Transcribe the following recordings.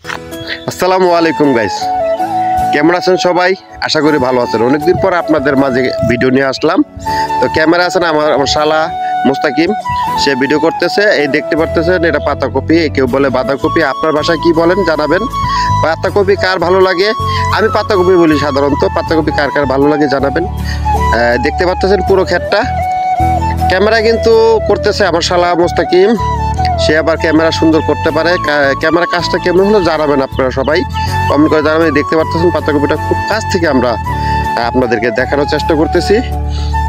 আসসালামু আলাইকুম গাইস, কেমন আছেন সবাই? আশা করি ভালো আছেন। অনেকদিন পর আপনাদের মাঝে ভিডিও নিয়ে আসলাম। তো ক্যামেরা আছেন আমার শালা মুস্তাকিম, সে ভিডিও করতেছে। এই দেখতে পারতেছেন, এটা পাতাকপি, কেউ বলে বাঁধাকপি। আপনার ভাষায় কি বলেন জানাবেন। পাতাকপি কার ভালো লাগে? আমি পাতাকপি বলি সাধারণত। পাতাকপি কার কার ভালো লাগে জানাবেন। দেখতে পারতেছেন পুরো ক্ষেতটা। ক্যামেরা কিন্তু করতেছে আমার শালা মুস্তাকিম, সে আবার ক্যামেরা সুন্দর করতে পারে। ক্যামেরা কাজটা কেমন হলো জানাবেন আপনারা সবাই, কমেন্ট করে জানাবেন। দেখতে পাচ্ছেন পাতাকপিটা খুব কাছ থেকে আমরা আপনাদেরকে দেখানোর চেষ্টা করতেছি।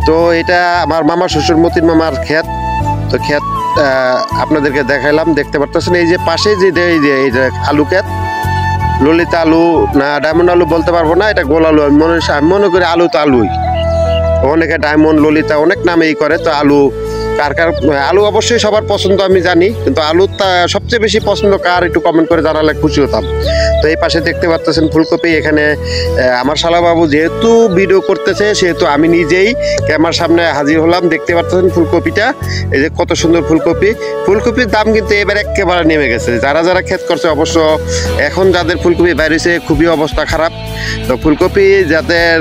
তো এটা আমার মামা শ্বশুর মতিন মামার ক্ষেত। তো ক্ষেত আপনাদেরকে দেখাইলাম। দেখতে পাচ্ছেন এই যে পাশে যে এই যে আলু ক্ষেত, ললিতা আলু না ডায়মন্ড আলু বলতে পারবো না, এটা গোল আলু। আমি মনে করি আলু তো আলুই, অনেকে ডায়মন্ড ললিতা অনেক নামেই করে। তো আলু কার কার আলু অবশ্যই সবার পছন্দ আমি জানি, কিন্তু আলু সবচেয়ে বেশি পছন্দ কার একটু কমেন্ট করে জানালে খুশি হতাম। তো এই পাশে দেখতে পাচ্ছেন ফুলকপি। এখানে আমার শালাবাবু যেহেতু ভিডিও করতেছে, সেহেতু আমি নিজেই ক্যামেরার সামনে হাজির হলাম। দেখতে পাচ্ছেন ফুলকপিটা, এই যে কত সুন্দর ফুলকপি। ফুলকপির দাম কিন্তু এবার একেবারে নেমে গেছে। যারা যারা ক্ষেত করছে, অবশ্য এখন যাদের ফুলকপি বাইরেছে খুবই অবস্থা খারাপ। তো ফুলকপি যাদের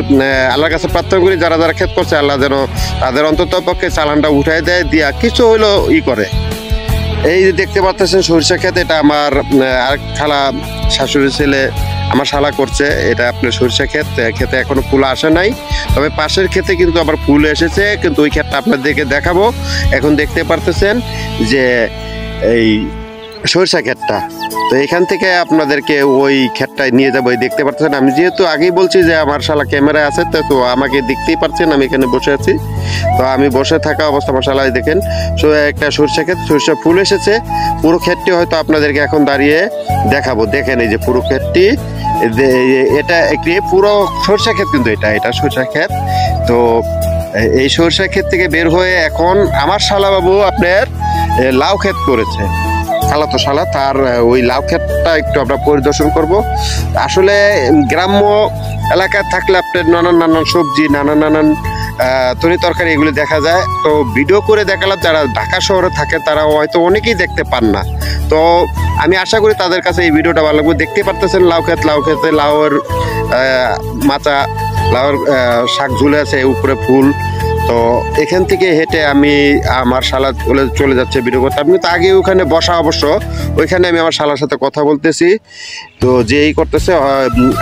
আল্লাহর কাছে প্রার্থনা করি, যারা যারা ক্ষেত করছে, আল্লাহ যেন তাদের অন্তত পক্ষে চালানটা উঠাই দেয়, দিয়া কিছু হইলো করে। এই যে দেখতে পাচ্ছেন সরিষা ক্ষেত, এটা আমার আরেক খালা শাশুড়ি ছেলে আমার শালা করছে। এটা আপনার সরিষা ক্ষেত, ক্ষেতে এখনো ফুল আসে নাই, তবে পাশের ক্ষেতে কিন্তু আবার ফুল এসেছে। কিন্তু ওই ক্ষেতটা আপনাদেরকে দেখাবো। এখন দেখতে পারতেছেন যে এই সরিষা ক্ষেতটা, তো এখান থেকে আপনাদেরকে ওই ক্ষেতটায় নিয়ে যাবো। দেখতে পাচ্ছেন, আমি যেহেতু আগেই বলছি যে আমার শালা ক্যামেরা আছে, তো আমাকে দেখতেই পাচ্ছেন আমি এখানে বসে আছি। তো আমি বসে থাকা অবস্থা আমার শালায় দেখেন একটা সরিষা ক্ষেত, সরিষা ফুল এসেছে। পুরো ক্ষেতটি হয়তো আপনাদেরকে এখন দাঁড়িয়ে দেখাবো। দেখেন এই যে পুরো ক্ষেতটি, এটা একটি পুরো সরিষা ক্ষেত, কিন্তু এটা সরিষা ক্ষেত। তো এই সরিষা ক্ষেত থেকে বের হয়ে এখন আমার শালাবাবু আপনার লাউ ক্ষেত করেছে। খালাতো শালা, তার ওই লাউ ক্ষেতটা একটু আমরা পরিদর্শন করব। আসলে গ্রাম্য এলাকায় থাকলে আপনার নানান সবজি, নানান তরি তরকারি এগুলি দেখা যায়। তো ভিডিও করে দেখালাম। যারা ঢাকা শহরে থাকে তারা হয়তো অনেকেই দেখতে পান না। তো আমি আশা করি তাদের কাছে এই ভিডিওটা ভালো লাগবে। দেখতে পারতেছেন লাউ ক্ষেতে লাউয়ের মাচা, লাউয়ের শাক ঝুলে আছে, উপরে ফুল। তো এখান থেকে হেঁটে আমি আমার শালা চলে যাচ্ছে ভিডিও করতে। আমি তো আগে ওখানে বসা, অবশ্য ওইখানে আমি আমার শালার সাথে কথা বলতেছি। তো যেই করতেছে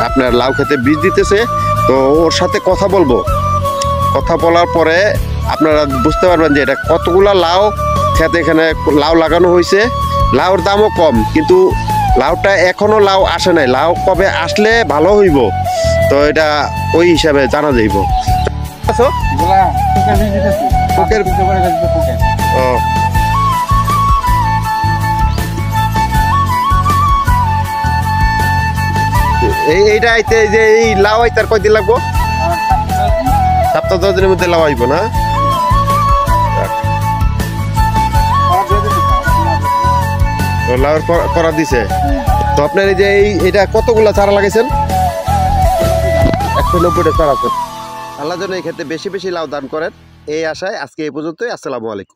আপনার লাউ খেতে বীজ দিতেছে, তো ওর সাথে কথা বলবো। কথা বলার পরে আপনারা বুঝতে পারবেন যে এটা কতগুলা লাউ খেতে এখানে লাউ লাগানো হয়েছে। লাউর দামও কম, কিন্তু লাউটা এখনো লাউ আসে নাই। লাউ কবে আসলে ভালো হইব, তো এটা ওই হিসাবে জানা যাইব। এইটা আইতে যে এই লাউ আইতে আর কয়দিন লাগবো? সপ্তাহ 10 দিনের মধ্যে লাউ আইব না? লাউর করা দিছে। তো আপনার এই যে এটা কতগুলা চারা লাগাইছেন? 190টা চারা আছে। আল্লাহ যেন এই ক্ষেত্রে বেশি বেশি লাউ দান করেন, এই আশায় আজকে এই পর্যন্তই। আসসালামু আলাইকুম।